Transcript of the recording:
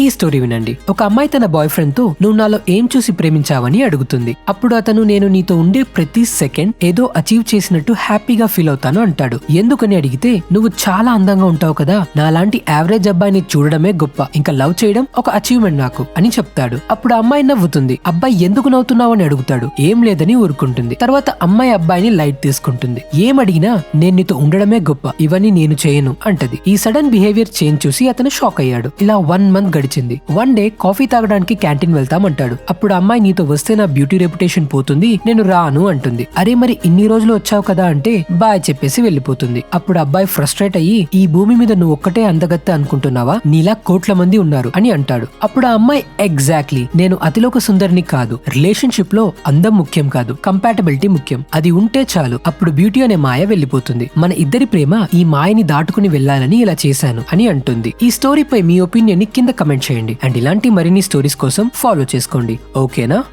ఈ స్టోరీ వినండి. ఒక అమ్మాయి తన బాయ్ ఫ్రెండ్ తో నువ్వు నాలో ఏం చూసి ప్రేమించావని అడుగుతుంది. అప్పుడు అతను నేను నీతో ఉండే ప్రతి సెకండ్ ఏదో అచీవ్ చేసినట్టు హ్యాపీగా ఫీల్ అవుతాను అంటాడు. ఎందుకని అడిగితే నువ్వు చాలా అందంగా ఉంటావు కదా, నాలాంటి యావరేజ్ అబ్బాయిని చూడడమే గొప్ప, ఇంకా లవ్ చేయడం ఒక అచీవ్మెంట్ నాకు అని చెప్తాడు. అప్పుడు అమ్మాయి నవ్వుతుంది. అబ్బాయి ఎందుకు నవ్వుతున్నావు అని అడుగుతాడు. ఏం లేదని ఊరుకుంటుంది. తర్వాత అమ్మాయి అబ్బాయిని లైట్ తీసుకుంటుంది. ఏం అడిగినా నేను నీతో ఉండడమే గొప్ప, ఇవన్నీ నేను చేయను అంటది. ఈ సడన్ బిహేవియర్ చేంజ్ చూసి అతను షాక్ అయ్యాడు. ఇలా 1 మంత్ గడిచింది. వన్ డే కాఫీ తాగడానికి క్యాంటీన్ వెళ్తామంటాడు. అప్పుడు అమ్మాయి నీతో వస్తే నా బ్యూటీ రెప్యుటేషన్ పోతుంది, నేను రాను అంటుంది. అరే మరి ఇన్ని రోజులు వచ్చావు కదా అంటే బాయ్ చెప్పేసి వెళ్లిపోతుంది. అప్పుడు అబ్బాయి ఫ్రస్ట్రేట్ అయ్యి ఈ భూమి మీద నువ్వు ఒక్కటే అందగత్తె అనుకుంటున్నావా, నీలా కోట్ల మంది ఉన్నారు అని అంటాడు. అప్పుడు ఆ అమ్మాయి ఎగ్జాక్ట్లీ, నేను అతిలోక సుందరిని కాదు, రిలేషన్షిప్ లో అందం ముఖ్యం కాదు, కంపాటబిలిటీ ముఖ్యం, అది ఉంటే చాలు, అప్పుడు బ్యూటీ అనే మాయ వెళ్లిపోతుంది, మన ఇద్దరి ప్రేమ ఈ మాయని దాటుకుని వెళ్లాలని ఇలా చేశాను అని అంటుంది. ఈ స్టోరీపై మీ ఒపీనియన్ ని కింద కమెంట్ చేయండి అండ్ ఇలాంటి మరిన్ని స్టోరీస్ కోసం ఫాలో చేసుకోండి. ఓకేనా?